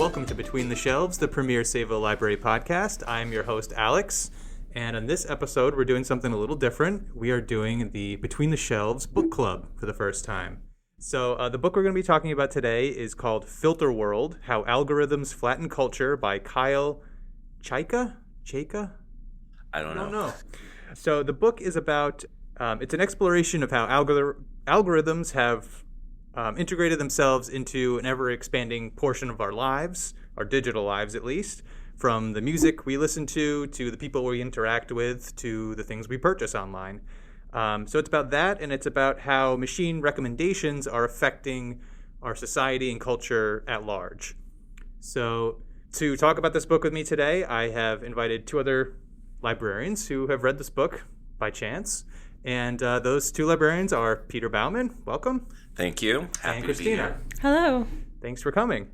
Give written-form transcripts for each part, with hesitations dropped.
welcome to Between the Shelves, the premier Sayville Library podcast. I'm your host, Alex, and on this episode, we're doing something a little different. We are doing the Between the Shelves book club for the first time. So the book we're going to be talking about today is called Filterworld, How Algorithms Flattened Culture by Kyle Chayka? I don't know. So the book is about, it's an exploration of how algorithms have integrated themselves into an ever-expanding portion of our lives, our digital lives at least, from the music we listen to the people we interact with, to the things we purchase online. So it's about that, and it's about how machine recommendations are affecting our society and culture at large. So to talk about this book with me today, I have invited two other librarians who have read this book by chance. And those two librarians are Peter Bauman, welcome. Thank you. Happy and to Kristina. be here. Hello. Thanks for coming.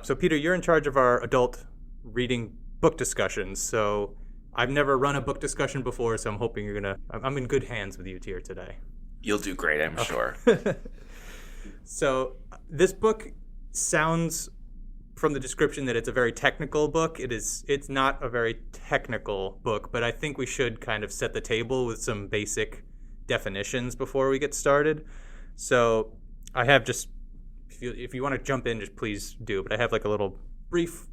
So Peter, you're in charge of our adult reading book discussions. So I've never run a book discussion before, so I'm hoping I'm in good hands with you here today. You'll do great, I'm sure. So this book sounds, from the description, that it's a very technical book. It's not a very technical book, but I think we should kind of set the table with some basic definitions before we get started. So I have just, if you want to jump in, just please do, but I have like a little brief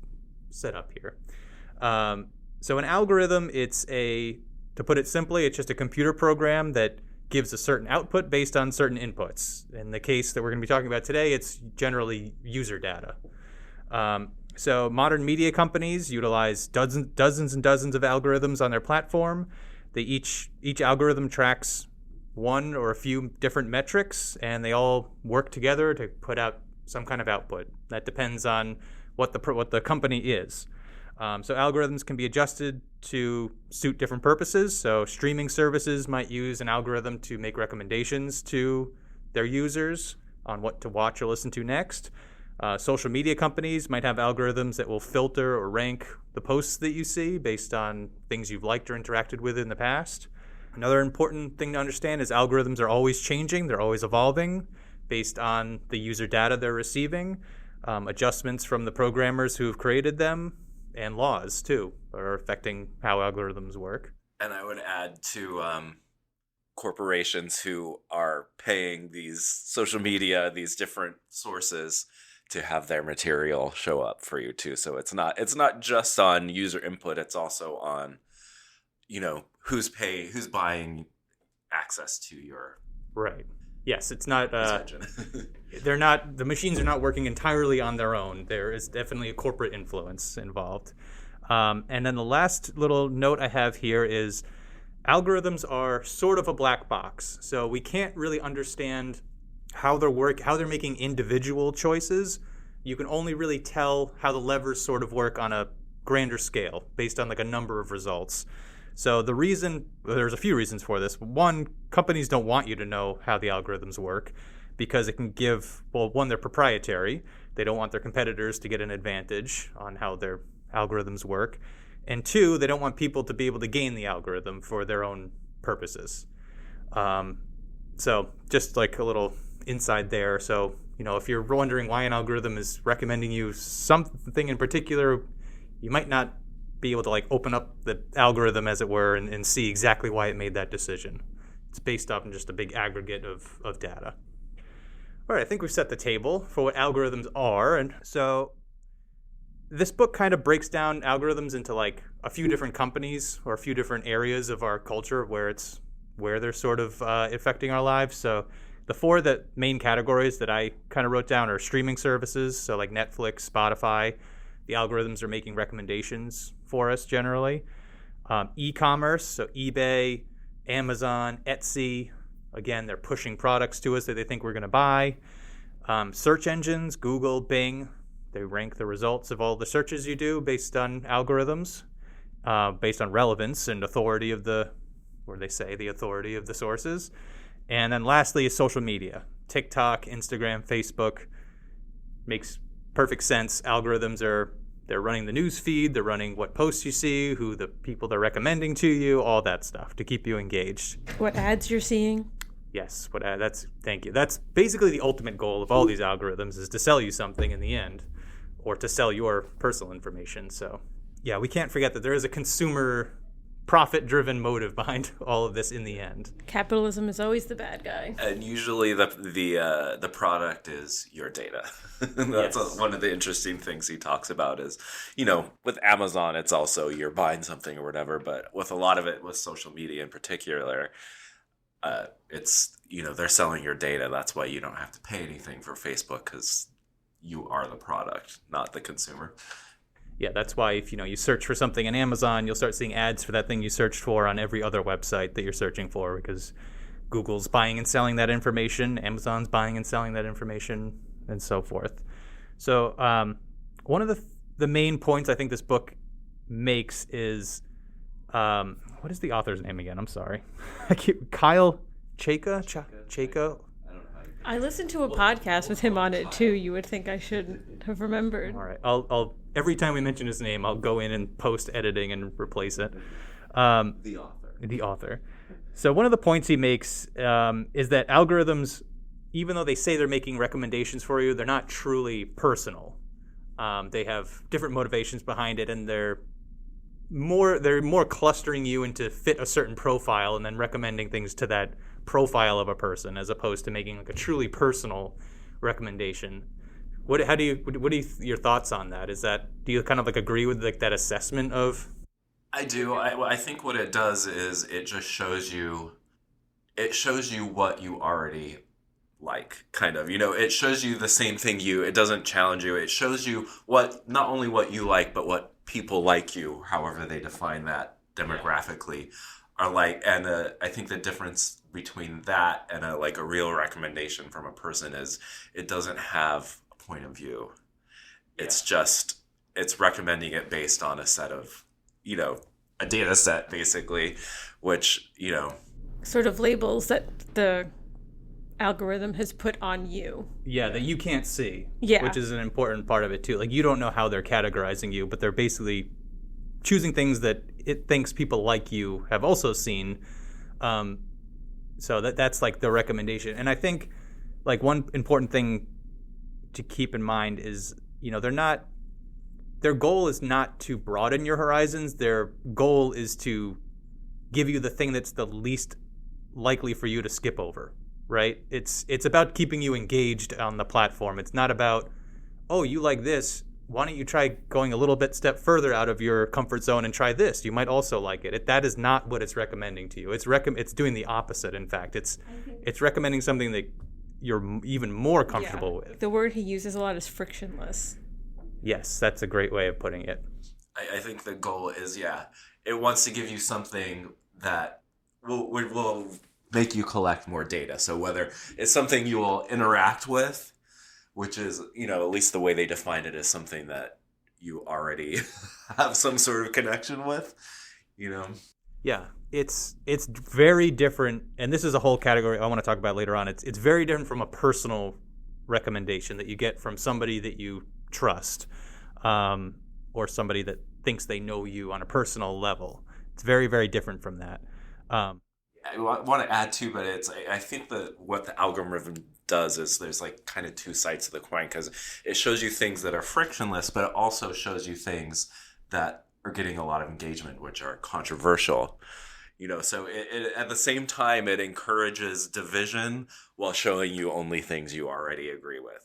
setup here. So an algorithm, to put it simply, it's just a computer program that gives a certain output based on certain inputs. In the case that we're going to be talking about today, it's generally user data. So modern media companies utilize dozens and dozens of algorithms on their platform. Each algorithm tracks one or a few different metrics, and they all work together to put out some kind of output. That depends on what the company is. So algorithms can be adjusted to suit different purposes. So streaming services might use an algorithm to make recommendations to their users on what to watch or listen to next. Social media companies might have algorithms that will filter or rank the posts that you see based on things you've liked or interacted with in the past. Another important thing to understand is algorithms are always changing. They're always evolving based on the user data they're receiving. Adjustments from the programmers who have created them, and laws, too, are affecting how algorithms work. And I would add to corporations who are paying these social media, these different sources, to have their material show up for you too. So it's not just on user input, it's also on, who's buying access to your right. Yes, it's not the machines are not working entirely on their own. There is definitely a corporate influence involved. And then the last little note I have here is algorithms are sort of a black box. So we can't really understand how they're making individual choices. You can only really tell how the levers sort of work on a grander scale based on like a number of results. So there's a few reasons for this. One, companies don't want you to know how the algorithms work because it can one, they're proprietary. They don't want their competitors to get an advantage on how their algorithms work. And two, they don't want people to be able to gain the algorithm for their own purposes. So just like a little inside there. So, if you're wondering why an algorithm is recommending you something in particular, you might not be able to like open up the algorithm, as it were, and see exactly why it made that decision. It's based off in just a big aggregate of data. All right, I think we've set the table for what algorithms are. And so this book kind of breaks down algorithms into like a few different companies or a few different areas of our culture where they're sort of affecting our lives. So the four main categories that I kind of wrote down are streaming services, so like Netflix, Spotify. The algorithms are making recommendations for us generally. E-commerce, so eBay, Amazon, Etsy. Again, they're pushing products to us that they think we're going to buy. Search engines, Google, Bing. They rank the results of all the searches you do based on algorithms, based on relevance and authority of the authority of the sources. And then lastly is social media. TikTok, Instagram, Facebook. Makes perfect sense. Algorithms they're running the news feed, they're running what posts you see, who the people they're recommending to you, all that stuff to keep you engaged. What ads you're seeing? Yes, thank you. That's basically the ultimate goal of all these algorithms, is to sell you something in the end, or to sell your personal information. So, yeah, we can't forget that there is a consumer profit-driven motive behind all of this in the end. Capitalism is always the bad guy. And usually the product is your data. That's Yes. one of the interesting things he talks about is, with Amazon, it's also you're buying something or whatever, but with a lot of it, with social media in particular, it's, they're selling your data. That's why you don't have to pay anything for Facebook, because you are the product, not the consumer. Yeah, that's why if you search for something in Amazon, you'll start seeing ads for that thing you searched for on every other website that you're searching for, because Google's buying and selling that information, Amazon's buying and selling that information, and so forth. So one of the main points I think this book makes is, what is the author's name again? I'm sorry. Kyle Chayka? Chayka? I listened to a podcast with him on it too. You would think I should have remembered. All right. I'll every time we mention his name, I'll go in and post editing and replace it. The author. So one of the points he makes is that algorithms, even though they say they're making recommendations for you, they're not truly personal. They have different motivations behind it, and they're more clustering you into fit a certain profile and then recommending things to that profile of a person, as opposed to making like a truly personal recommendation. What are your thoughts on that? Do you kind of like agree with like that assessment of? I do. I think what it does is it just shows you what you already like, kind of. It shows you the same thing it doesn't challenge you. It shows you not only what you like, but what people like you, however they define that demographically, are like. And I think the difference between that and a real recommendation from a person is it doesn't have a point of view. It's just, it's recommending it based on a set of, a data set, basically, which, sort of labels that the algorithm has put on you. Yeah, that you can't see. Yeah. Which is an important part of it, too. Like, you don't know how they're categorizing you, but they're basically choosing things that it thinks people like you have also seen. So that's like the recommendation. And I think like one important thing to keep in mind is, their goal is not to broaden your horizons. Their goal is to give you the thing that's the least likely for you to skip over, right? It's about keeping you engaged on the platform. It's not about, oh, you like this, why don't you try going a little bit step further out of your comfort zone and try this? You might also like it. That is not what it's recommending to you. It's doing the opposite, in fact. It's recommending something that you're even more comfortable with. The word he uses a lot is frictionless. Yes, that's a great way of putting it. I think the goal is, it wants to give you something that will make you collect more data. So whether it's something you will interact with, which is, at least the way they define it, is something that you already have some sort of connection with, Yeah, it's very different, and this is a whole category I want to talk about later on. It's very different from a personal recommendation that you get from somebody that you trust, or somebody that thinks they know you on a personal level. It's very, very different from that. I want to add too, but I think that what the algorithm does is there's like kind of two sides to the coin, because it shows you things that are frictionless, but it also shows you things that are getting a lot of engagement, which are controversial. So it at the same time, it encourages division while showing you only things you already agree with.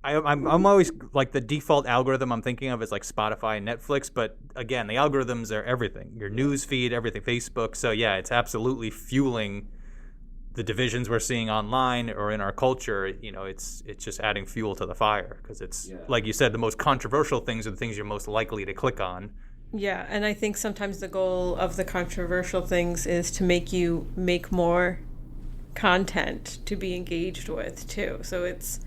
I'm always like the default algorithm I'm thinking of is like Spotify and Netflix, but again, the algorithms are everything. Your news feed, everything, Facebook. So yeah, it's absolutely fueling the divisions we're seeing online or in our culture. It's just adding fuel to the fire, because it's like you said, the most controversial things are the things you're most likely to click on. Yeah, and I think sometimes the goal of the controversial things is to make you make more content to be engaged with too. So it's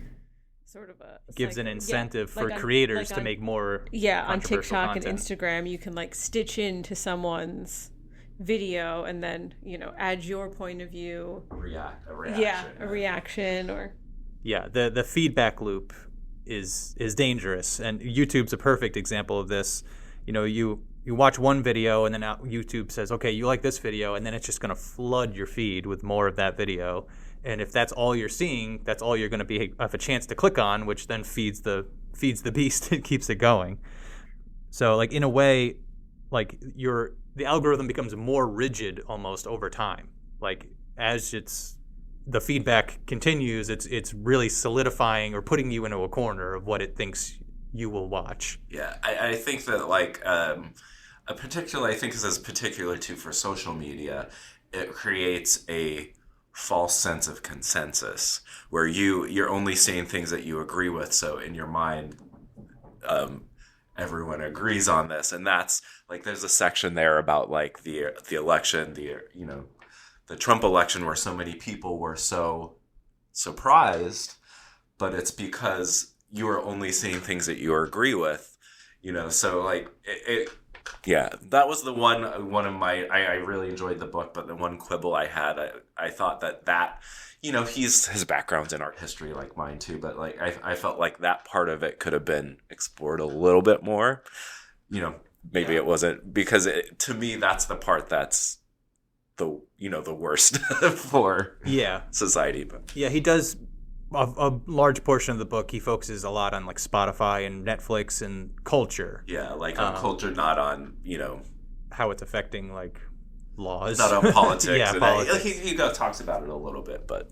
sort of gives an incentive for creators to make more on TikTok content. And Instagram, you can stick into someone's video and then add your point of view, a reaction or the feedback loop is dangerous, and YouTube's a perfect example of this. you watch one video and then YouTube says, okay, you like this video, and then it's just going to flood your feed with more of that video. And if that's all you're seeing, that's all you're going to have a chance to click on, which then feeds the beast. It keeps it going. So like in a way, like the algorithm becomes more rigid almost over time. Like as the feedback continues, it's really solidifying or putting you into a corner of what it thinks you will watch. Yeah, I think that like I think this is particular too for social media. It creates a false sense of consensus where you're only seeing things that you agree with. So in your mind, everyone agrees on this, and that's like there's a section there about like the election, the Trump election, where so many people were so surprised, but it's because you are only seeing things that you agree with, so like it yeah, that was the one of my I really enjoyed the book, but the one quibble I had, I thought that his background's in art history like mine too, but like I felt like that part of it could have been explored a little bit more. Maybe it wasn't, because to me that's the part that's the worst for society. But yeah, he does a large portion of the book. He focuses a lot on like Spotify and Netflix and culture. Yeah, like on culture, not on how it's affecting like laws, not on politics. Yeah, politics. He talks about it a little bit, but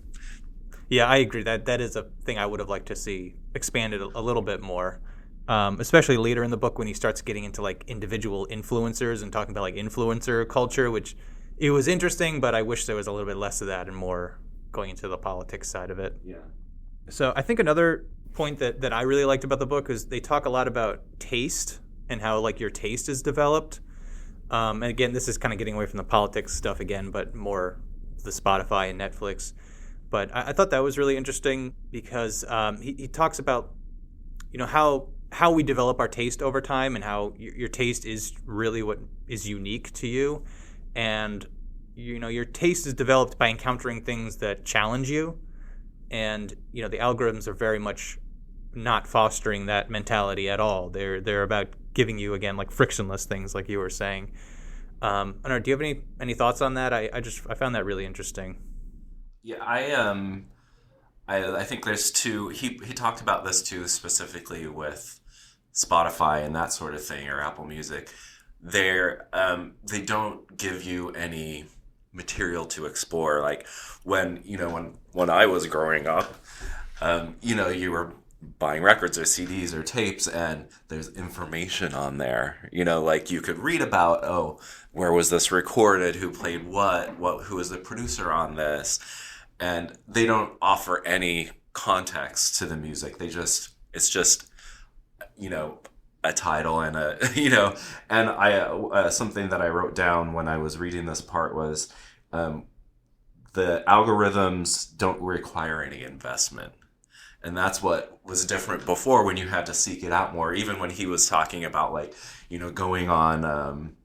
yeah, I agree that is a thing I would have liked to see expanded a little bit more. Especially later in the book when he starts getting into like individual influencers and talking about like influencer culture, which it was interesting, but I wish there was a little bit less of that and more going into the politics side of it. Yeah. So I think another point that I really liked about the book is they talk a lot about taste and how like your taste is developed. And again, this is kind of getting away from the politics stuff again, but more the Spotify and Netflix. But I thought that was really interesting because he talks about how we develop our taste over time and how your taste is really what is unique to you. And your taste is developed by encountering things that challenge you. And the algorithms are very much not fostering that mentality at all. They're about giving you, again, like frictionless things, like you were saying. I don't know. Do you have any thoughts on that? I found that really interesting. Yeah, I think there's two. He talked about this too, specifically with Spotify and that sort of thing, or Apple Music. They don't give you any material to explore. Like when I was growing up, you were buying records or CDs or tapes, and there's information on there. Like you could read about, where was this recorded, who played who was the producer on this, and they don't offer any context to the music. It's just a title and and I something that I wrote down when I was reading this part was the algorithms don't require any investment. And that's what was different before, when you had to seek it out more. Even when he was talking about like, going on,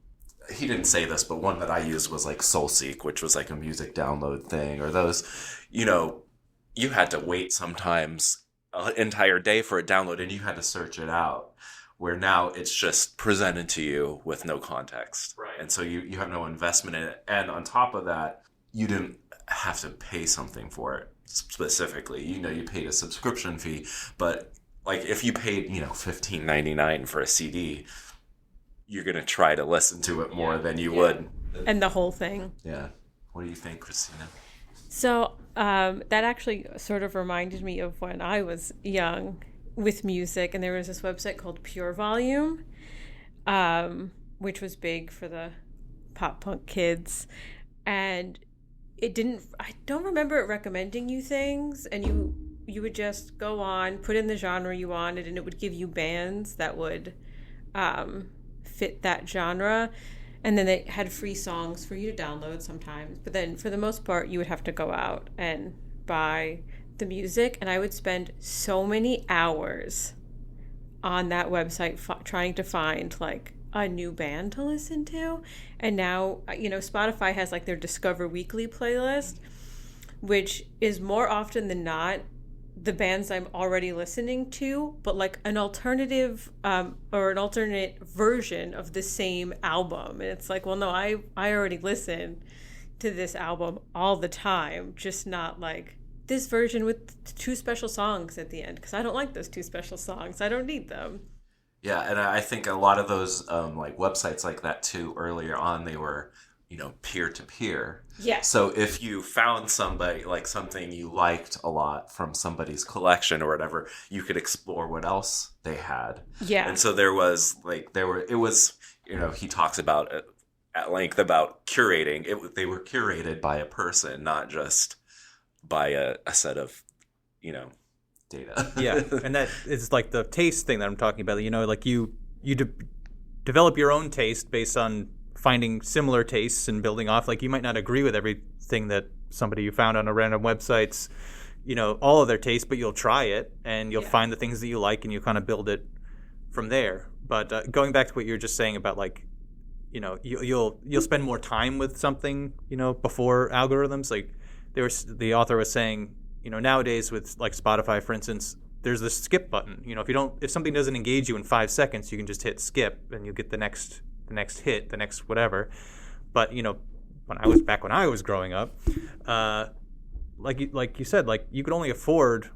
he didn't say this, but one that I used was like SoulSeek, which was like a music download thing, or those, you had to wait sometimes an entire day for a download and you had to search it out. Where now it's just presented to you with no context. Right. And so you have no investment in it. And on top of that, you didn't have to pay something for it specifically. You paid a subscription fee. But like if you paid, $15.99 for a CD, you're going to try to listen to it more than you would. And the whole thing. Yeah. What do you think, Kristina? So that actually sort of reminded me of when I was young with music, and there was this website called Pure Volume, which was big for the pop punk kids, and I don't remember it recommending you things, and you would just go on, put in the genre you wanted, and it would give you bands that would fit that genre, and then they had free songs for you to download sometimes, but then for the most part you would have to go out and buy the music. And I would spend so many hours on that website trying to find like a new band to listen to. And now Spotify has like their Discover Weekly playlist, which is more often than not the bands I'm already listening to, but like an alternative or an alternate version of the same album. And it's like, well, no, I already listen to this album all the time, just not like this version with 2 special songs at the end, because I don't like those 2 special songs. I don't need them. Yeah, and I think a lot of those like websites like that too, earlier on, they were, peer to peer. Yeah. So if you found somebody, like something you liked a lot from somebody's collection or whatever, you could explore what else they had. Yeah. And so he talks about it at length about curating. They were curated by a person, not just by a set of, data. Yeah, and that is like the taste thing that I'm talking about. Like you develop your own taste based on finding similar tastes and building off. Like you might not agree with everything that somebody you found on a random website's, all of their tastes, but you'll try it and you'll find the things that you like and you kind of build it from there. But going back to what you were just saying about like, you'll spend more time with something, before algorithms. Like the author was saying, nowadays with like Spotify, for instance, there's this skip button. If something doesn't engage you in 5 seconds, you can just hit skip and you get the next hit, the next whatever. But when I was growing up, like you said, like you could only afford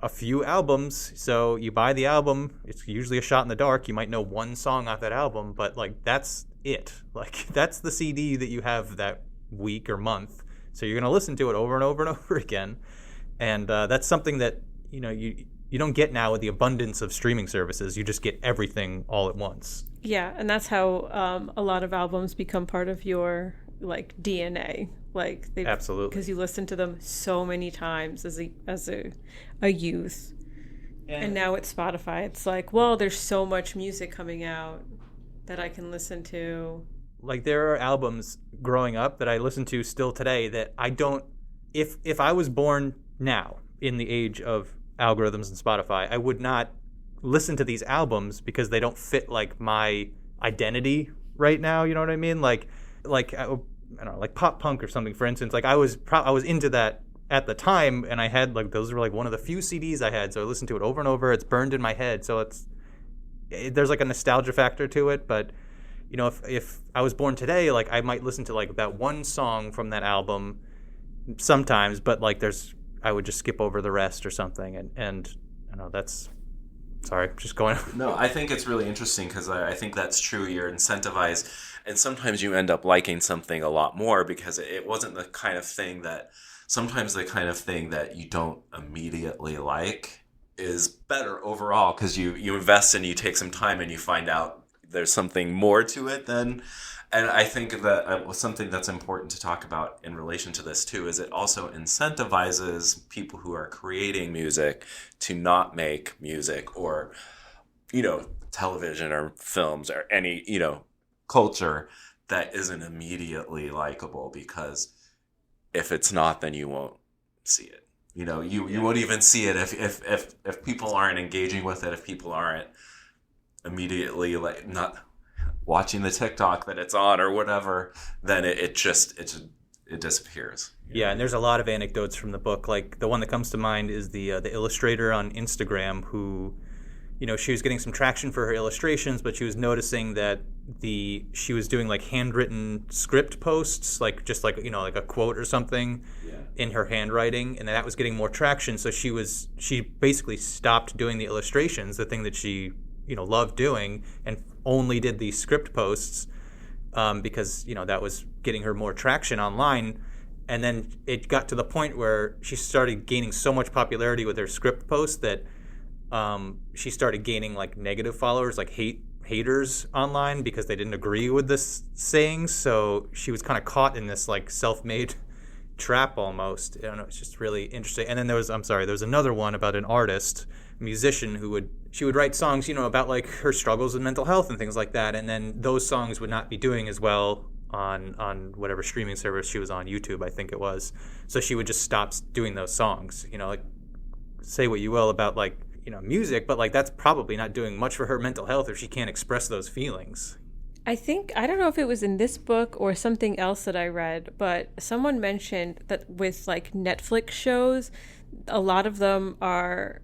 a few albums, so you buy the album. It's usually a shot in the dark. You might know one song off that album, but like that's it. Like that's the CD that you have that week or month. So you're gonna listen to it over and over and over again. And that's something that you don't get now with the abundance of streaming services. You just get everything all at once. Yeah, and that's how a lot of albums become part of your like DNA. Like absolutely, because you listen to them so many times as a youth, and now with Spotify, it's like, well, there's so much music coming out that I can listen to. Like there are albums growing up that I listen to still today that I don't. If I was born now in the age of algorithms and Spotify, I would not listen to these albums because they don't fit like my identity right now. You know what I mean? Like I don't know, like pop punk or something, for instance. Like I was into that at the time, and I had like those were like one of the few CDs I had, so I listened to it over and over. It's burned in my head, so there's like a nostalgia factor to it. But if I was born today, like I might listen to like that one song from that album sometimes, but like I would just skip over the rest or something, and I know that's. Sorry, just going on. No, I think it's really interesting because I think that's true. You're incentivized, and sometimes you end up liking something a lot more because it wasn't the kind of thing that, sometimes the kind of thing that you don't immediately like is better overall because you invest and you take some time and you find out there's something more to it than. And I think that something that's important to talk about in relation to this too is it also incentivizes people who are creating music to not make music or, television or films or any, culture that isn't immediately likable, because if it's not, then you won't see it. You won't even see it if people aren't engaging with it, if people aren't immediately like not watching the TikTok that it's on or whatever, then it disappears. Yeah, and there's a lot of anecdotes from the book. Like the one that comes to mind is the illustrator on Instagram who, she was getting some traction for her illustrations, but she was noticing that she was doing like handwritten script posts, like just like like a quote or something in her handwriting, and that was getting more traction. So she basically stopped doing the illustrations, the thing that she loved doing, and only did these script posts because that was getting her more traction online. And then it got to the point where she started gaining so much popularity with her script posts that she started gaining like negative followers, like haters online because they didn't agree with this sayings. So she was kind of caught in this like self-made trap almost. I don't know, it's just really interesting. And then there was another one about an artist, musician, she would write songs, about like her struggles with mental health and things like that, and then those songs would not be doing as well on whatever streaming service she was on, YouTube I think it was. So she would just stop doing those songs. Like say what you will about like music, but like that's probably not doing much for her mental health if she can't express those feelings. I think, I don't know if it was in this book or something else that I read, but someone mentioned that with like Netflix shows, a lot of them are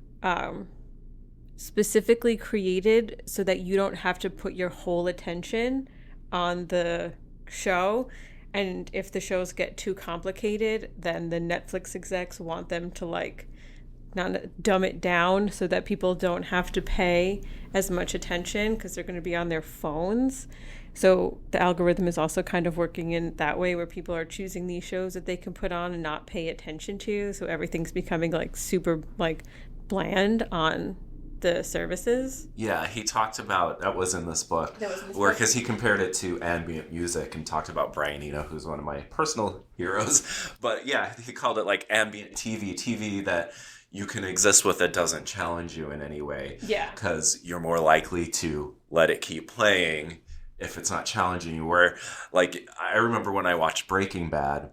specifically created so that you don't have to put your whole attention on the show. And if the shows get too complicated, then the Netflix execs want them to like not dumb it down so that people don't have to pay as much attention because they're going to be on their phones. So the algorithm is also kind of working in that way where people are choosing these shows that they can put on and not pay attention to. So everything's becoming like super like bland on the services. Yeah, he talked about, that was in this book, where because he compared it to ambient music and talked about Brian Eno, who's one of my personal heroes. But yeah, he called it like ambient TV that you can exist with that doesn't challenge you in any way. Yeah. Because you're more likely to let it keep playing if it's not challenging you. Where, like, I remember when I watched Breaking Bad,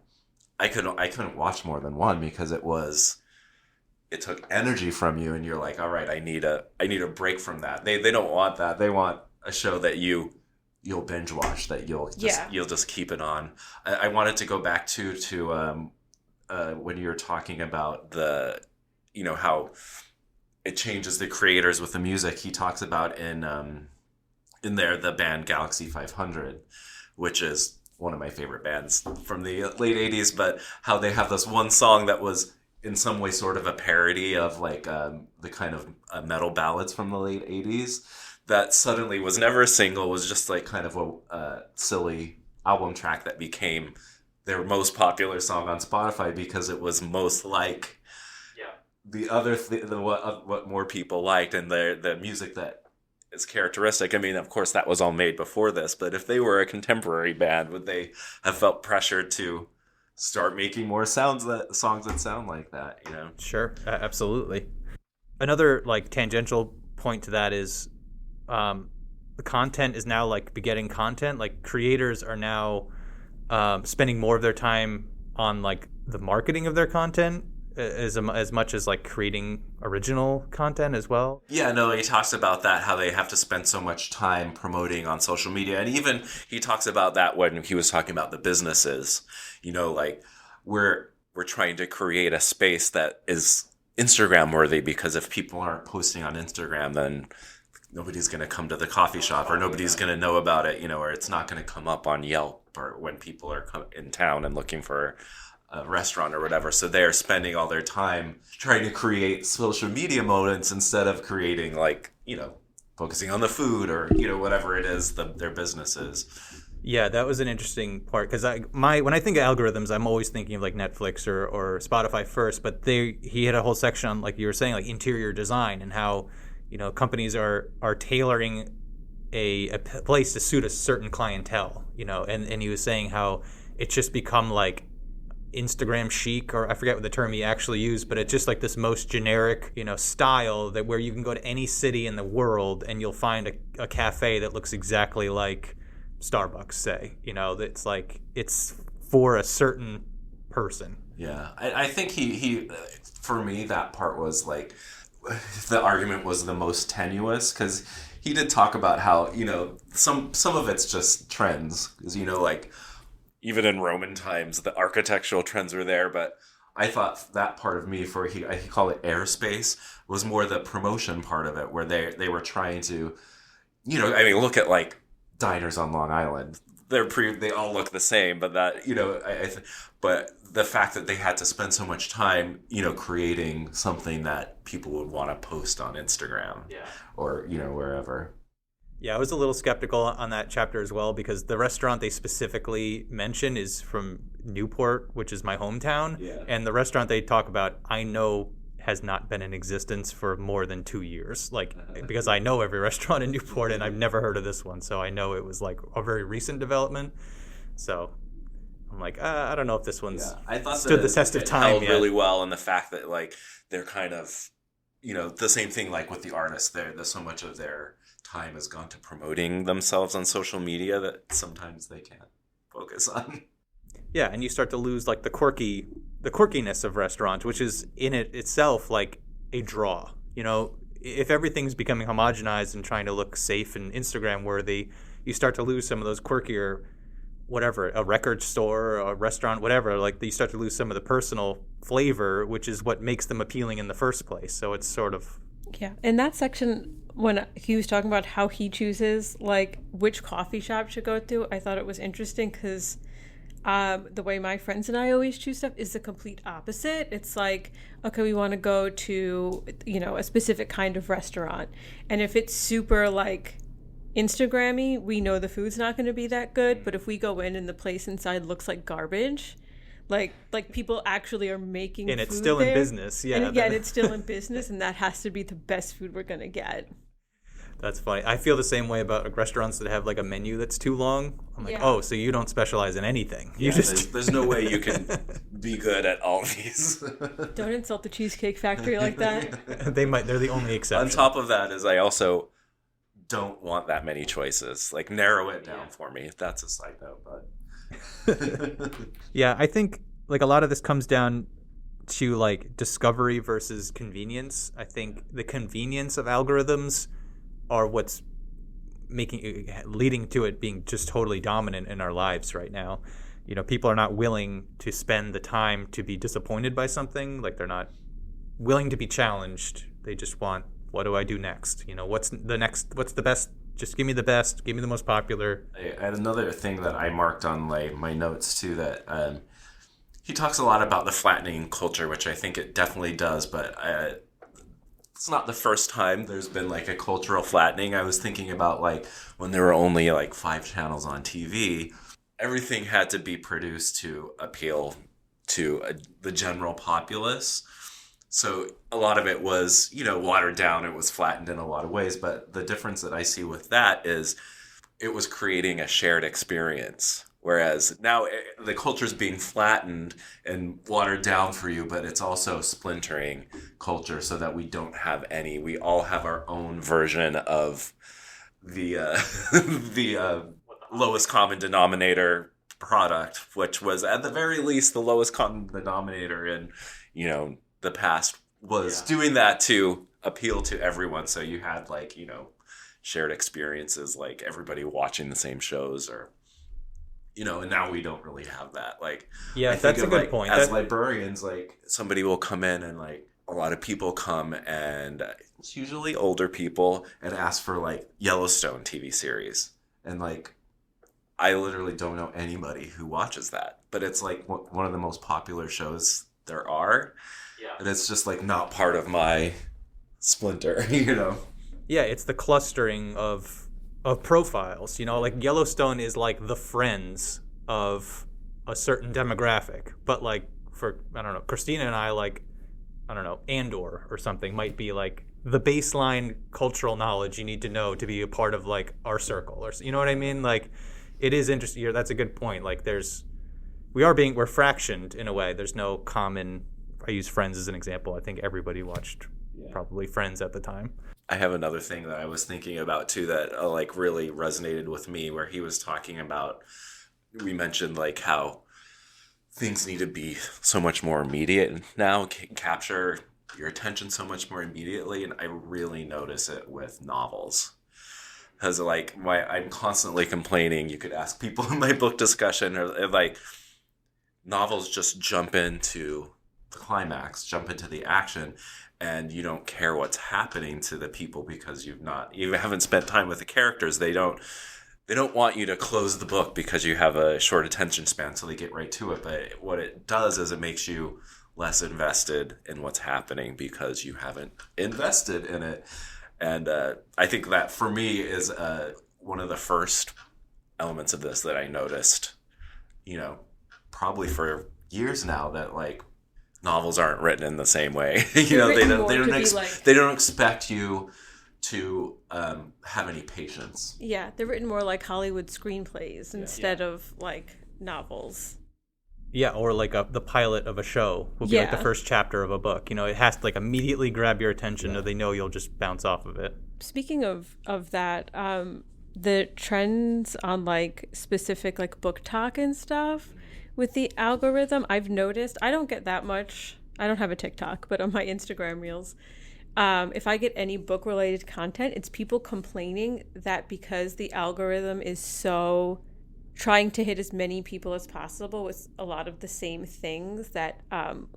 I couldn't watch more than one because it took energy from you, and you're like, all right, I need a break from that. They don't want that. They want a show that you'll binge watch, that you'll just keep it on. I wanted to go back to when you were talking about the, how it changes the creators with the music. He talks about in there the band Galaxy 500, which is one of my favorite bands from the late 80s, but how they have this one song that was in some way sort of a parody of like the kind of metal ballads from the late 80s that suddenly was never a single, was just like kind of a silly album track that became their most popular song on Spotify because it was most like the other what more people liked, and the music that is characteristic. I mean, of course, that was all made before this, but if they were a contemporary band, would they have felt pressured to start making more songs that sound like that, Sure, absolutely. Another like tangential point to that is the content is now like begetting content. Like creators are now spending more of their time on like the marketing of their content as much as like creating original content as well. Yeah, no, he talks about that, how they have to spend so much time promoting on social media. And even he talks about that when he was talking about the businesses, like we're trying to create a space that is Instagram worthy, because if people aren't posting on Instagram, then nobody's going to come to the coffee shop, or nobody's going to know about it, or it's not going to come up on Yelp, or when people are in town and looking for a restaurant or whatever. So they're spending all their time trying to create social media moments instead of creating like, focusing on the food or, whatever it is their business is. Yeah, that was an interesting part because when I think of algorithms, I'm always thinking of like Netflix or Spotify first. But he had a whole section on, like you were saying, like interior design and how companies are tailoring a place to suit a certain clientele. And he was saying how it's just become like Instagram chic, or I forget what the term he actually used, but it's just like this most generic, style that where you can go to any city in the world and you'll find a cafe that looks exactly like Starbucks, say. It's like it's for a certain person. Yeah, I think he for me that part was like the argument was the most tenuous, because he did talk about how some of it's just trends, because like even in Roman times the architectural trends were there, but I thought that part of me, he called it airspace, was more the promotion part of it, where they were trying to look at like diners on Long Island. They all look the same, but that but the fact that they had to spend so much time creating something that people would want to post on Instagram, or wherever. Yeah, I was a little skeptical on that chapter as well, because the restaurant they specifically mention is from Newport, which is my hometown. Yeah. And the restaurant they talk about, I know has not been in existence for more than 2 years. Like, because I know every restaurant in Newport and I've never heard of this one. So I know it was like a very recent development. So I'm like, I don't know if this one's I thought stood the test of time held yet. Really well, and the fact that like they're kind of, the same thing like with the artists. There's so much of their time has gone to promoting themselves on social media that sometimes they can't focus on. Yeah, and you start to lose like the quirkiness of restaurants, which is in it itself like a draw. If everything's becoming homogenized and trying to look safe and Instagram worthy, you start to lose some of those quirkier, whatever, a record store, a restaurant, whatever, like you start to lose some of the personal flavor, which is what makes them appealing in the first place. So it's sort of... Yeah. In that section, when he was talking about how he chooses, like, which coffee shop to go to, I thought it was interesting because the way my friends and I always choose stuff is the complete opposite. It's like, okay, we want to go to, a specific kind of restaurant. And if it's super, like, Instagrammy, we know the food's not going to be that good, but if we go in and the place inside looks like garbage, like people actually are making and food it's still there, in business, yeah. And again, it's still in business, and that has to be the best food we're going to get. That's funny. I feel the same way about like, restaurants that have like a menu that's too long. I'm like, oh, so you don't specialize in anything. You just there's no way you can be good at all these. Don't insult the Cheesecake Factory like that. They're the only exception. On top of that is I also don't want that many choices. Like, narrow it down for me. That's a side note, but yeah, I think like a lot of this comes down to like discovery versus convenience. I think the convenience of algorithms are what's leading to it being just totally dominant in our lives right now. People are not willing to spend the time to be disappointed by something. Like, they're not willing to be challenged. They just want, what do I do next? What's the best? Just give me the best. Give me the most popular. I had another thing that I marked on my notes too, that he talks a lot about the flattening culture, which I think it definitely does, but it's not the first time there's been like a cultural flattening. I was thinking about like when there were only like 5 channels on TV, everything had to be produced to appeal to the general populace. So a lot of it was, watered down. It was flattened in a lot of ways. But the difference that I see with that is it was creating a shared experience. Whereas now the culture is being flattened and watered down for you, but it's also splintering culture so that we don't have any. We all have our own version of the lowest common denominator product, which was at the very least the lowest common denominator in, the past was doing that to appeal to everyone. So you had like, shared experiences, like everybody watching the same shows or, and now we don't really have that. Like, yeah, that's a good point. As librarians, like somebody will come in and like a lot of people come and it's usually older people and ask for like Yellowstone TV series. And like, I literally don't know anybody who watches that, but it's like one of the most popular shows there are. Yeah. And it's just like not part of my splinter, Yeah, it's the clustering of profiles. Like Yellowstone is like the Friends of a certain demographic. But like for, I don't know, Kristina and I, like, I don't know, Andor or something might be like the baseline cultural knowledge you need to know to be a part of like our circle, or you know what I mean? Like, it is interesting. That's a good point. Like, we're fractioned in a way. There's no common. I use Friends as an example. I think everybody watched probably Friends at the time. I have another thing that I was thinking about too that like really resonated with me, where he was talking about, we mentioned like how things need to be so much more immediate now, capture your attention so much more immediately, and I really notice it with novels. Because like I'm constantly complaining. You could ask people in my book discussion, or like novels just jump into the climax, jump into the action, and you don't care what's happening to the people because you haven't spent time with the characters. They don't want you to close the book because you have a short attention span, so they get right to it. But what it does is it makes you less invested in what's happening because you haven't invested in it. And I think that for me is one of the first elements of this that I noticed, probably for years now, that like novels aren't written in the same way. They don't expect you to have any patience. Yeah, they're written more like Hollywood screenplays instead of like novels. Yeah, or like the pilot of a show will be like the first chapter of a book. It has to like immediately grab your attention, or they know you'll just bounce off of it. Speaking of that, the trends on like specific like book talk and stuff with the algorithm, I've noticed, I don't get that much. I don't have a TikTok, but on my Instagram reels, if I get any book related content, it's people complaining that because the algorithm is so trying to hit as many people as possible with a lot of the same things, that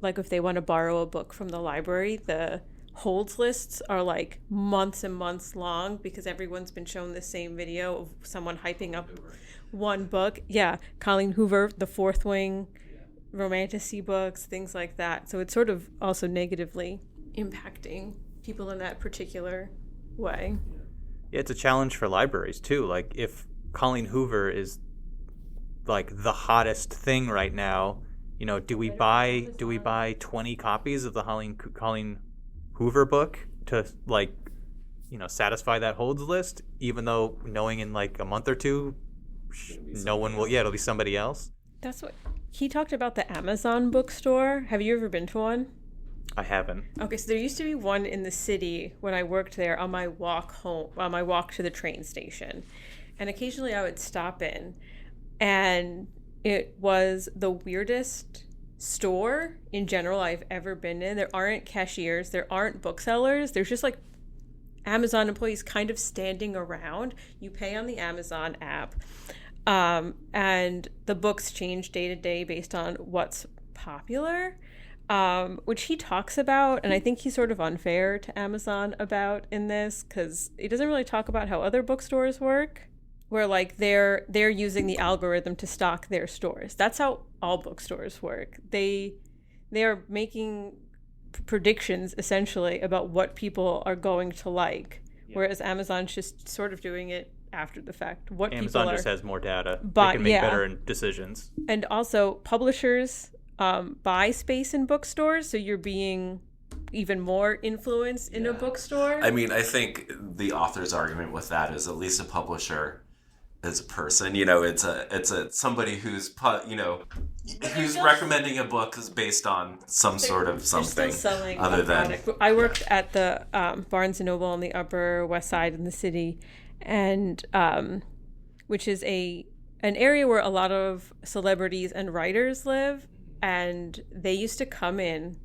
like if they want to borrow a book from the library, the holds lists are like months and months long because everyone's been shown the same video of someone hyping up one book. Yeah, Colleen Hoover, The Fourth Wing, romantasy books, things like that. So it's sort of also negatively impacting people in that particular way. Yeah, it's a challenge for libraries too. Like if Colleen Hoover is like the hottest thing right now, you know, do we buy 20 copies of the Colleen Hoover book to, like, you know, satisfy that holds list, even though knowing in like a month or two no one will, it'll be somebody else. That's what he talked about, the Amazon bookstore. Have you ever been to one? I haven't. Okay, so there used to be one in the city when I worked there on my walk home, on my walk to the train station. And occasionally I would stop in, and it was the weirdest store in general I've ever been in. There aren't cashiers, there aren't booksellers, there's just like Amazon employees kind of standing around. You pay on the Amazon app, and the books change day to day based on what's popular, which he talks about, and I think he's sort of unfair to Amazon about in this, because he doesn't really talk about how other bookstores work, where like they're using the algorithm to stock their stores. That's how all bookstores work. They are making predictions essentially about what people are going to like, whereas Amazon's just sort of doing it after the fact. What Amazon people just has more data. But, they can make better decisions. And also publishers buy space in bookstores, so you're being even more influenced in a bookstore. I mean, I think the author's argument with that is at least a publisher is a person. You know, it's a somebody who's who's recommending a book is based on some sort of something other than. I worked at the Barnes and Noble on the Upper West Side in the city, and which is an area where a lot of celebrities and writers live, and they used to come in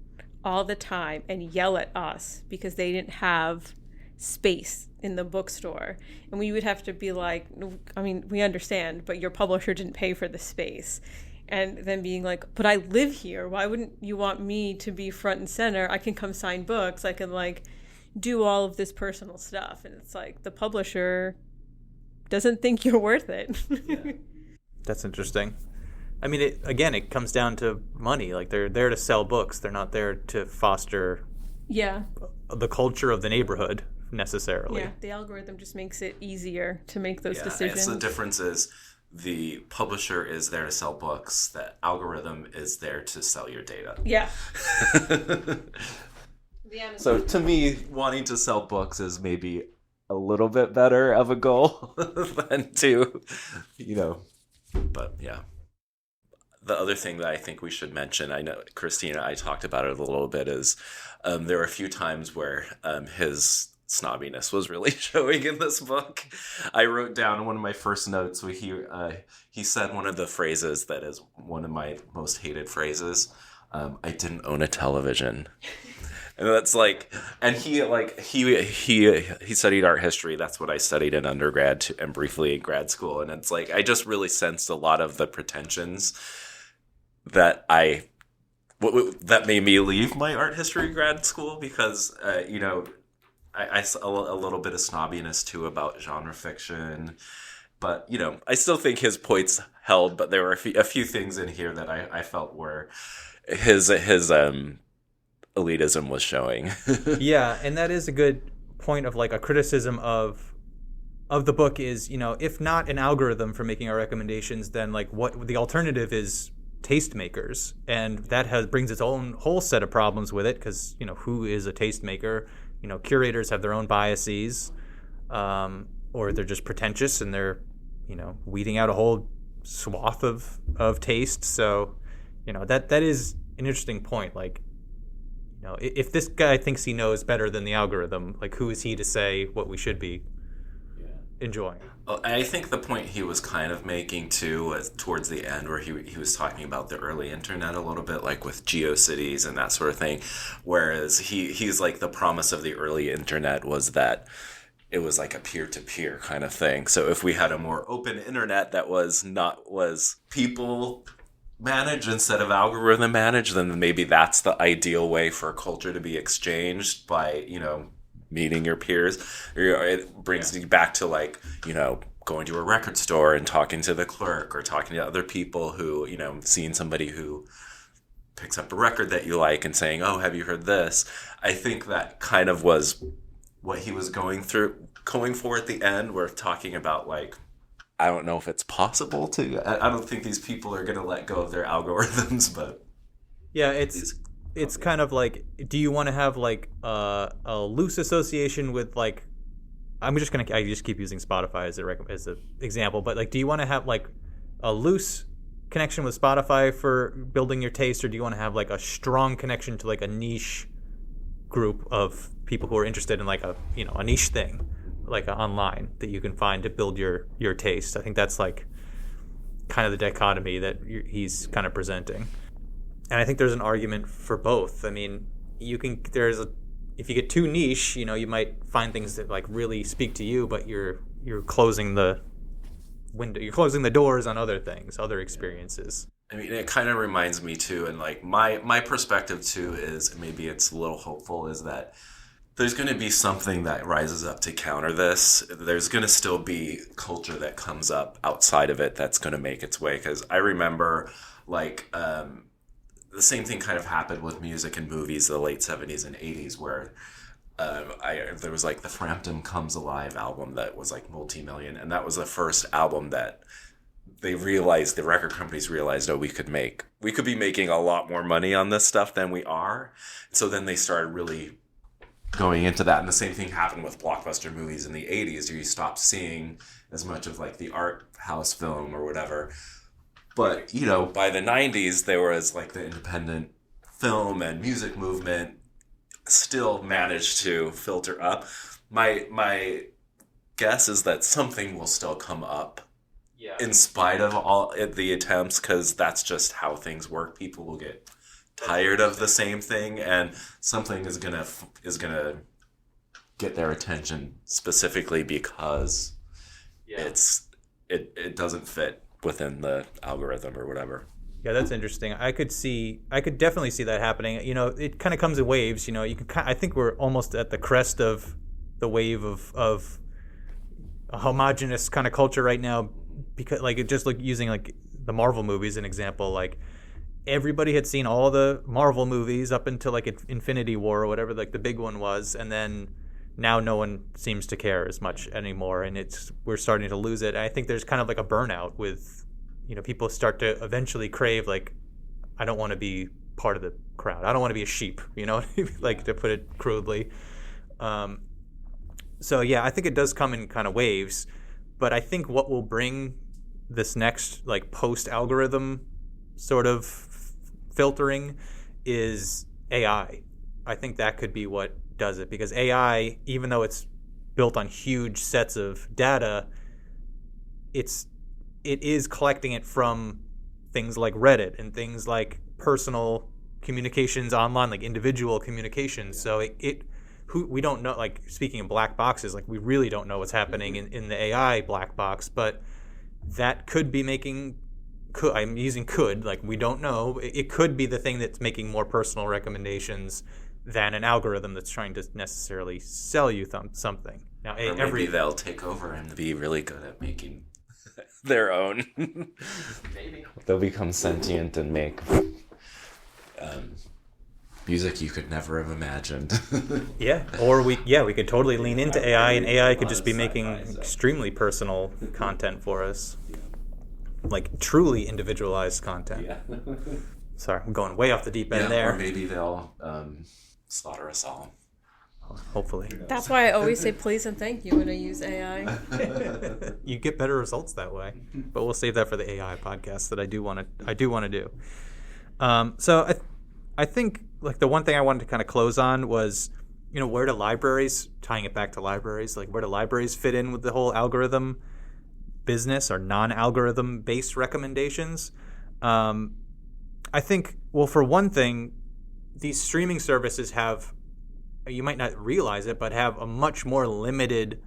all the time and yell at us because they didn't have space in the bookstore, and we would have to be like, I mean, we understand, but your publisher didn't pay for the space. And then being like, but I live here, why wouldn't you want me to be front and center? I can come sign books, I can like do all of this personal stuff. And it's like the publisher doesn't think you're worth it. That's interesting. I mean, it comes down to money. Like, they're there to sell books. They're not there to foster the culture of the neighborhood necessarily. Yeah, the algorithm just makes it easier to make those decisions. So the difference is the publisher is there to sell books. The algorithm is there to sell your data. Yeah. So to me, wanting to sell books is maybe a little bit better of a goal than to, but yeah. The other thing that I think we should mention, I know Kristina and I talked about it a little bit, is there were a few times where his snobbiness was really showing in this book. I wrote down one of my first notes where he said one of the phrases that is one of my most hated phrases. I didn't own a television. And that's like, and he studied art history. That's what I studied in undergrad and briefly in grad school. And it's like, I just really sensed a lot of the pretensions that that made me leave my art history grad school, because, I saw a little bit of snobbiness too about genre fiction. But, I still think his points held, but there were a few things in here that I felt were his elitism was showing. Yeah, and that is a good point of like a criticism of the book is, if not an algorithm for making our recommendations, then like what the alternative is tastemakers, and that brings its own whole set of problems with it, because who is a tastemaker? Curators have their own biases, or they're just pretentious and they're weeding out a whole swath of taste. So that is an interesting point. Like, if this guy thinks he knows better than the algorithm, like, who is he to say what we should be enjoying. Well, I think the point he was kind of making too was towards the end, where he was talking about the early internet a little bit, like with GeoCities and that sort of thing. Whereas he's like, the promise of the early internet was that it was like a peer-to-peer kind of thing. So if we had a more open internet that was people managed instead of algorithm managed, then maybe that's the ideal way for culture to be exchanged by, meeting your peers. It brings you back to, like, going to a record store and talking to the clerk, or talking to other people who, seeing somebody who picks up a record that you like and saying, oh, have you heard this? I think that kind of was what he was going for at the end. We're talking about, like, I don't know if it's possible to. I don't think these people are going to let go of their algorithms, but yeah, it's kind of like, do you want to have like a loose association with, like, I just keep using Spotify as an example, but like, do you want to have like a loose connection with Spotify for building your taste, or do you want to have like a strong connection to like a niche group of people who are interested in like a niche thing, like online, that you can find to build your taste? I think that's like kind of the dichotomy that he's kind of presenting, and I think there's an argument for both. I mean, if you get too niche, you might find things that like really speak to you, but you're closing the window, you're closing the doors on other things, other experiences. I mean, it kind of reminds me too, and like my perspective too is, maybe it's a little hopeful, is that there's going to be something that rises up to counter this. There's going to still be culture that comes up outside of it that's going to make its way. Because I remember, like, the same thing kind of happened with music and movies in the late 70s and 80s, where there was like the Frampton Comes Alive album that was like multi-million, and that was the first album that the record companies realized, we could be making a lot more money on this stuff than we are. So then they started really going into that. And the same thing happened with blockbuster movies in the 80s. You stopped seeing as much of like the art house film or whatever. But, by the 90s, there was like the independent film and music movement still managed to filter up. My guess is that something will still come up, in spite of all the attempts, because that's just how things work. People will get tired of the same thing, and something is gonna get their attention, specifically because it doesn't fit within the algorithm or whatever. Yeah, that's interesting. I could definitely see that happening. It kind of comes in waves. I think we're almost at the crest of the wave of a homogenous kind of culture right now, because using like the Marvel movies as an example, like everybody had seen all the Marvel movies up until like Infinity War or whatever, like the big one was, and then now no one seems to care as much anymore, and we're starting to lose it. And I think there's kind of like a burnout with, people start to eventually crave, like, I don't want to be part of the crowd. I don't want to be a sheep, like, to put it crudely. So yeah, I think it does come in kind of waves, but I think what will bring this next like post-algorithm sort of filtering is AI. I think that could be what does it, because AI, even though it's built on huge sets of data, it is collecting it from things like Reddit and things like personal communications online, like individual communications. So we don't know, like, speaking of black boxes, like, we really don't know what's happening in the AI black box, but that could be I'm using could, like, we don't know. It could be the thing that's making more personal recommendations than an algorithm that's trying to necessarily sell you something. Now, or maybe they'll take over and be really good at making their own. Maybe they'll become sentient and make music you could never have imagined. Or we could totally lean into AI, and AI could just be making extremely personal content for us, like truly individualized content. Sorry, I'm going way off the deep end there. Or maybe they'll slaughter us all. Hopefully. That's why I always say please and thank you when I use AI. You get better results that way, but we'll save that for the AI podcast that I do want to do. So I think, like, the one thing I wanted to kind of close on was, where do libraries, tying it back to libraries, like where do libraries fit in with the whole algorithm business or non-algorithm based recommendations? I think, well, for one thing, these streaming services have, you might not realize it, but have a much more limited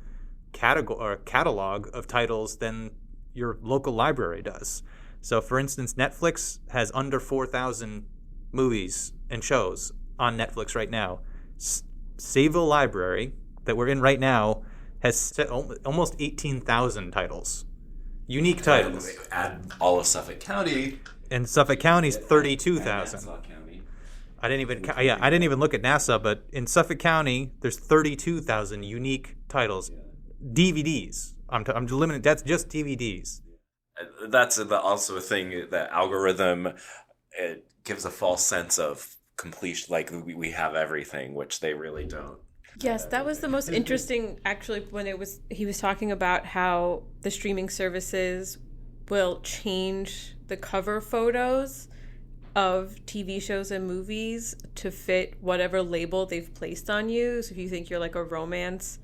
catalog of titles than your local library does. So, for instance, Netflix has under 4,000 movies and shows on Netflix right now. Sayville Library, that we're in right now, has almost 18,000 titles. Unique titles. Add all of Suffolk County. And Suffolk County's 32,000. I didn't even look at NASA, but in Suffolk County, there's 32,000 unique titles. DVDs. I'm limited. That's just DVDs. That's also a thing that algorithm, it gives a false sense of completion, like we have everything, which they really don't. Yes, that was the most interesting, actually, when he was talking about how the streaming services will change the cover photos of TV shows and movies to fit whatever label they've placed on you. So if you think you're like a romance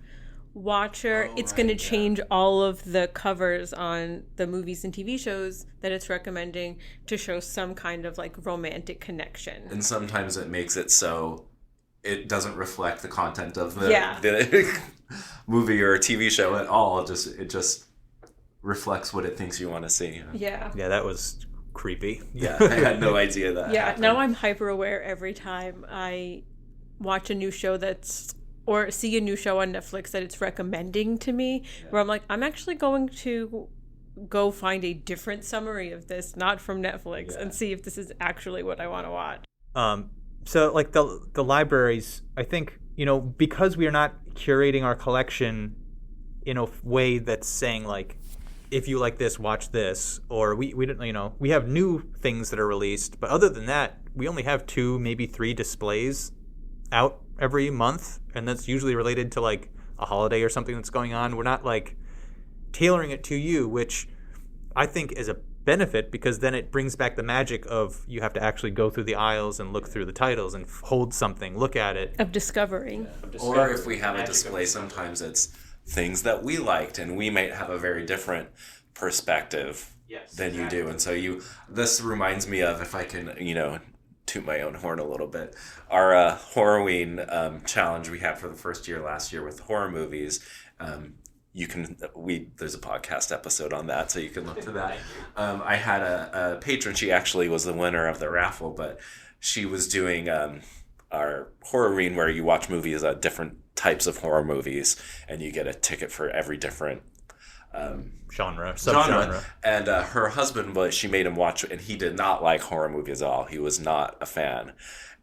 watcher, it's going to change all of the covers on the movies and TV shows that it's recommending to show some kind of like romantic connection. And sometimes it makes it so it doesn't reflect the content of the movie or TV show at all. It just reflects what it thinks you want to see. Yeah, that was creepy. Yeah, I had no idea that. Yeah, happened. Now I'm hyper aware every time I watch a new show or see a new show on Netflix that it's recommending to me, where I'm like, I'm actually going to go find a different summary of this, not from Netflix, and see if this is actually what I want to watch. So like the libraries, I think, because we are not curating our collection in a way that's saying like, if you like this, watch this, or we don't, we have new things that are released, but other than that, we only have 2, maybe 3 displays out every month, and that's usually related to like a holiday or something that's going on. We're not like tailoring it to you, which I think is a benefit, because then it brings back the magic of you have to actually go through the aisles and look through the titles and hold something, look at it. Of discovering. Or if we have a display, sometimes it's things that we liked, and we might have a very different perspective than you do. And so this reminds me of, if I can, toot my own horn a little bit, our Horrorween challenge we had for the first year last year with horror movies. There's a podcast episode on that, so you can look to that. I had a patron. She actually was the winner of the raffle, but she was doing our Horrorween, where you watch movies, different types of horror movies, and you get a ticket for every different subgenre. And her husband, she made him watch, and he did not like horror movies at all. He was not a fan.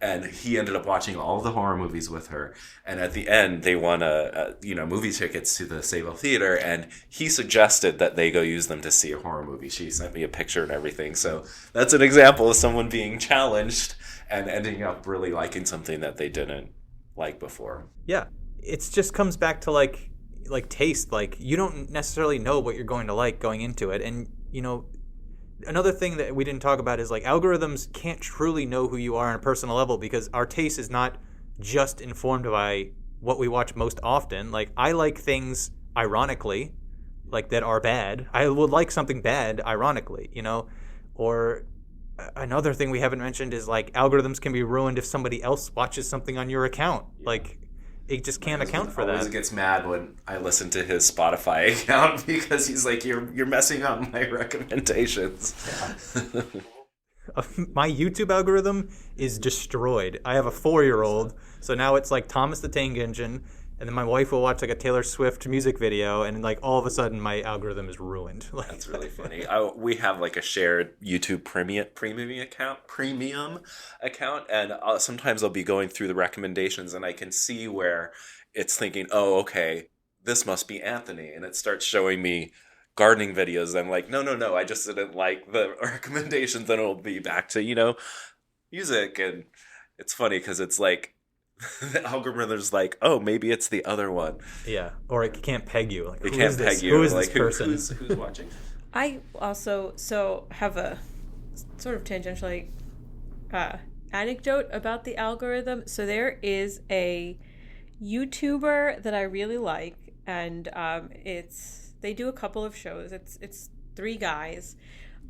And he ended up watching all the horror movies with her. And at the end, they won movie tickets to the Sayville Theater. And he suggested that they go use them to see a horror movie. She sent me a picture and everything. So that's an example of someone being challenged and ending up really liking something that they didn't like before. Yeah, it just comes back to like taste. Like, you don't necessarily know what you're going to like going into it. And another thing that we didn't talk about is like algorithms can't truly know who you are on a personal level, because our taste is not just informed by what we watch most often. Like, I like things ironically, like that are bad. I would like something bad ironically, or another thing we haven't mentioned is like algorithms can be ruined if somebody else watches something on your account. Like, it just can't account for that. Always gets mad when I listen to his Spotify account, because he's like, you're messing up my recommendations. My YouTube algorithm is destroyed. I have a 4-year-old, so now it's like Thomas the Tank Engine, and then my wife will watch like a Taylor Swift music video, and like all of a sudden my algorithm is ruined. That's really funny. We have like a shared YouTube premium account, and sometimes I'll be going through the recommendations, and I can see where it's thinking, oh, okay, this must be Anthony, and it starts showing me gardening videos. I'm like, no, I just didn't like the recommendations. Then it'll be back to music, and it's funny because it's like, the algorithm's like, oh, maybe it's the other one. Yeah, or it can't peg you. Like, it can't peg you. Who is like, this person? Who's watching? I also have a sort of tangential anecdote about the algorithm. So there is a YouTuber that I really like, and they do a couple of shows. It's three guys,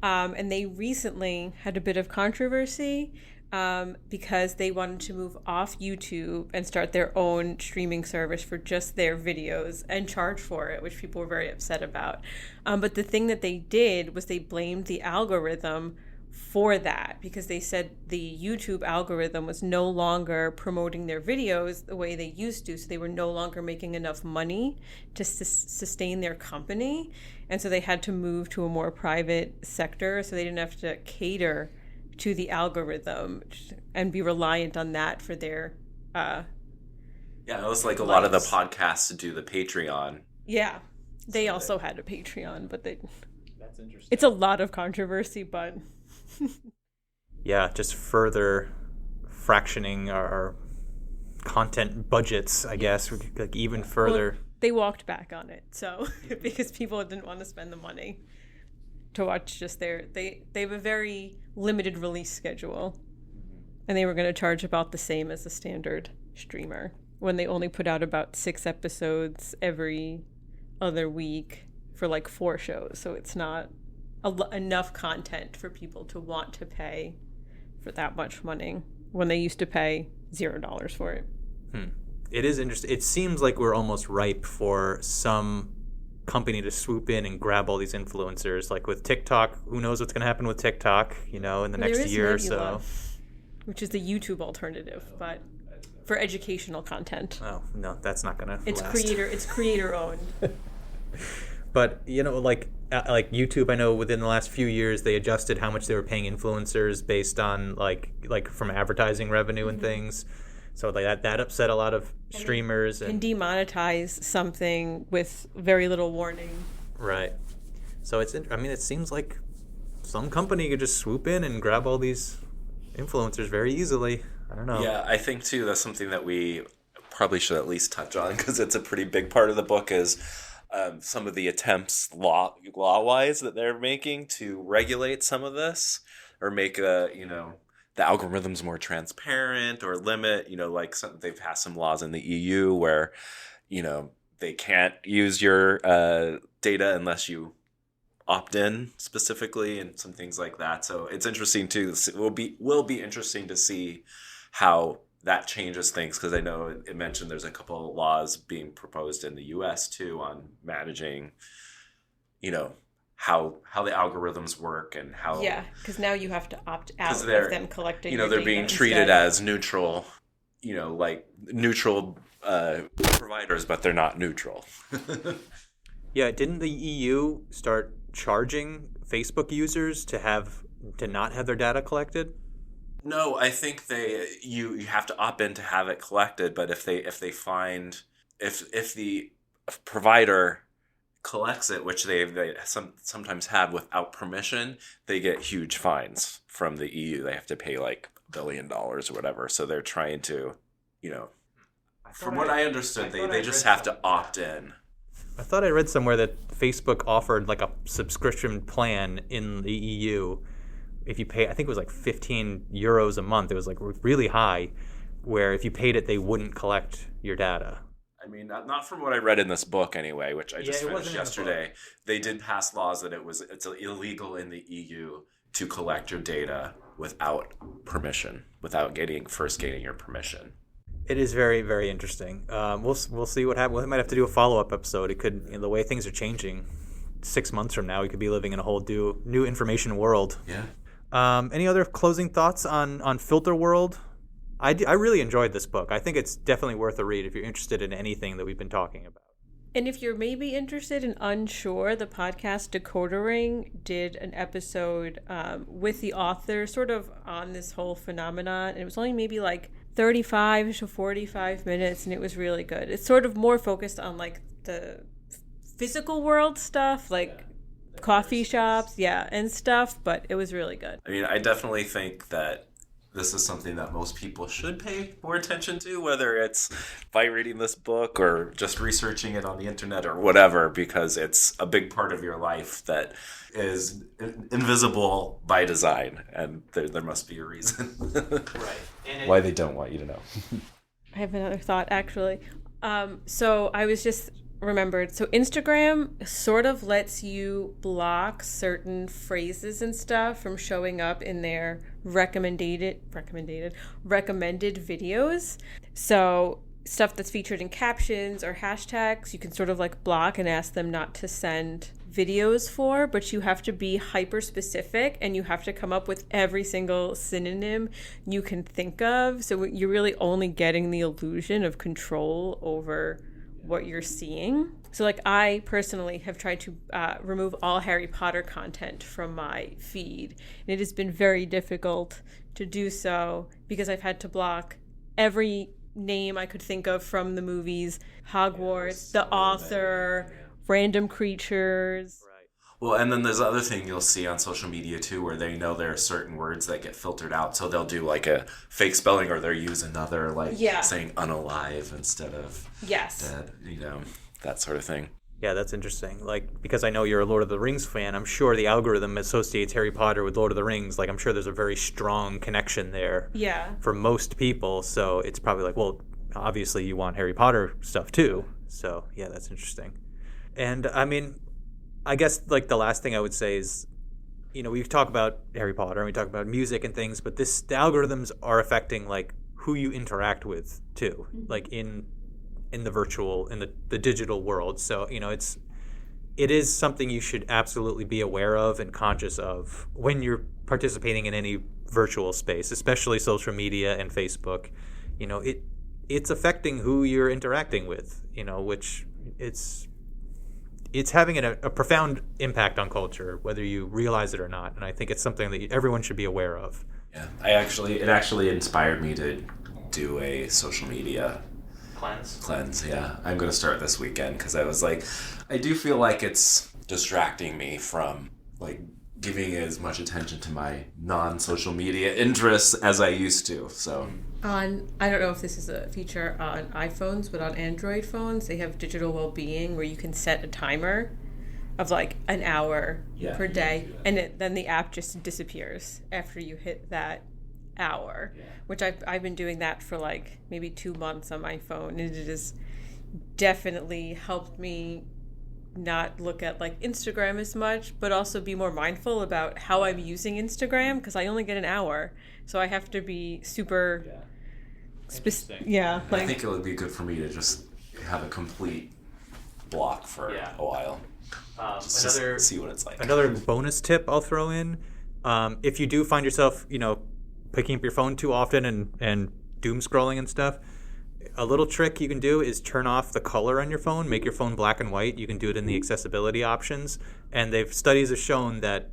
and they recently had a bit of controversy because they wanted to move off YouTube and start their own streaming service for just their videos and charge for it, which people were very upset about. But the thing that they did was they blamed the algorithm for that, because they said the YouTube algorithm was no longer promoting their videos the way they used to, so they were no longer making enough money to sustain their company, and so they had to move to a more private sector, so they didn't have to cater to the algorithm and be reliant on that for their yeah, it was like a lives. lot of the podcasts to do the Patreon. Yeah, they also had a Patreon, but That's interesting. It's a lot of controversy, but yeah, just further fractioning our content budgets, I guess, like even further. Well, they walked back on it, so because people didn't want to spend the money to watch just they have a very limited release schedule, and they were going to charge about the same as a standard streamer when they only put out about 6 episodes every other week for like 4 shows, so it's not enough content for people to want to pay for that much money when they used to pay $0 for it. It is interesting. It seems like we're almost ripe for some company to swoop in and grab all these influencers. Like with TikTok, who knows what's going to happen with TikTok, in the next year or so. Which is the YouTube alternative, but for educational content. Oh, no, that's not going to It's last. creator owned. But, like YouTube, I know within the last few years, they adjusted how much they were paying influencers based on like from advertising revenue and things. So like that upset a lot of streamers. And demonetize something with very little warning. Right. So it seems like some company could just swoop in and grab all these influencers very easily. I don't know. Yeah, I think too that's something that we probably should at least touch on, because it's a pretty big part of the book is some of the attempts law-wise that they're making to regulate some of this or make the algorithms more transparent or limit, they've passed some laws in the EU where, they can't use your data unless you opt in specifically and some things like that. So it's interesting too. It will be interesting to see how that changes things, because I know it mentioned there's a couple of laws being proposed in the U.S. too on managing, how the algorithms work and how. Yeah, because now you have to opt out of them collecting. They're being treated as neutral, like neutral providers, but they're not neutral. Yeah, didn't the EU start charging Facebook users to not have their data collected? No, I think you have to opt in to have it collected, but if they find if the provider collects it, which they sometimes have without permission, they get huge fines from the EU. They have to pay like $1 billion or whatever. So they're trying to, from what I understood, they just have to opt in. I thought I read somewhere that Facebook offered like a subscription plan in the EU. If you pay, I think it was like €15 a month. It was like really high, where if you paid it, they wouldn't collect your data. I mean, not from what I read in this book anyway, which I just it finished wasn't in the yesterday. They did pass laws that it's illegal in the EU to collect your data without permission, without first getting your permission. It is very, very interesting. We'll see what happens. We might have to do a follow-up episode. It could, the way things are changing, 6 months from now, we could be living in a whole new information world. Yeah. Any other closing thoughts on Filterworld? I really enjoyed this book. I think it's definitely worth a read if you're interested in anything that we've been talking about. And if you're maybe interested and unsure, the podcast Decoder Ring did an episode with the author sort of on this whole phenomenon. And it was only maybe like 35 to 45 minutes, and it was really good. It's sort of more focused on like the physical world stuff, like coffee shops, and stuff, but it was really good. I mean, I definitely think that this is something that most people should pay more attention to, whether it's by reading this book or just researching it on the internet or whatever, because it's a big part of your life that is invisible by design, and there must be a reason Right. why they don't want you to know. I have another thought, actually. So I was just remembered. So Instagram sort of lets you block certain phrases and stuff from showing up in their recommended videos. So stuff that's featured in captions or hashtags, you can sort of like block and ask them not to send videos for, but you have to be hyper specific and you have to come up with every single synonym you can think of. So you're really only getting the illusion of control over what you're seeing. So like I personally have tried to remove all Harry Potter content from my feed. And it has been very difficult to do so because I've had to block every name I could think of from the movies, Hogwarts, the author, random creatures. Well, and then there's the other thing you'll see on social media too, where they know there are certain words that get filtered out, so they'll do like a fake spelling, or they'll use another, like saying unalive instead of dead, that sort of thing. Yeah, that's interesting. Like, because I know you're a Lord of the Rings fan, I'm sure the algorithm associates Harry Potter with Lord of the Rings. Like, I'm sure there's a very strong connection there for most people, so it's probably like, well, obviously you want Harry Potter stuff too. So, yeah, that's interesting. And, I mean, I guess, like, the last thing I would say is, we talk about Harry Potter and we talk about music and things, but the algorithms are affecting, like, who you interact with, too, like, in the virtual, in the digital world. So, it is something you should absolutely be aware of and conscious of when you're participating in any virtual space, especially social media and Facebook. It's affecting who you're interacting with, which it's having a profound impact on culture, whether you realize it or not. And I think it's something that everyone should be aware of. Yeah, it actually inspired me to do a social media cleanse. Yeah, I'm going to start this weekend because I was like, I do feel like it's distracting me from like giving as much attention to my non-social media interests as I used to. So I don't know if this is a feature on iPhones, but on Android phones, they have digital well-being where you can set a timer of like an hour per day, and then the app just disappears after you hit that hour, which I've been doing that for like maybe 2 months on my phone, and it has definitely helped me not look at like Instagram as much, but also be more mindful about how I'm using Instagram, because I only get an hour, so I have to be super specific. I think it would be good for me to just have a complete block for a while. Just see what it's like. Another bonus tip I'll throw in: if you do find yourself, picking up your phone too often and doom scrolling and stuff, a little trick you can do is turn off the color on your phone, make your phone black and white. You can do it in the accessibility options. And studies have shown that,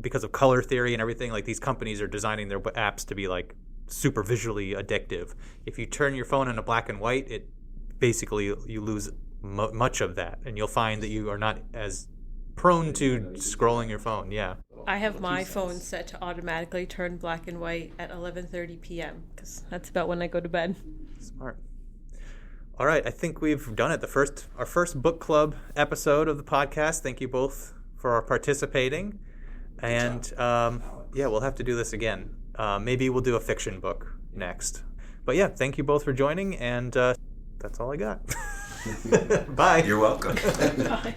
because of color theory and everything, like these companies are designing their apps to be like super visually addictive. If you turn your phone into black and white, it basically, you lose much of that. And you'll find that you are not as prone to scrolling your phone. Yeah. I have my phone set to automatically turn black and white at 11:30 p.m. because that's about when I go to bed. Smart. All right, I think we've done it. Our first book club episode of the podcast. Thank you both for participating, and we'll have to do this again. Maybe we'll do a fiction book next. But yeah, thank you both for joining, and that's all I got. Bye. You're welcome. Bye.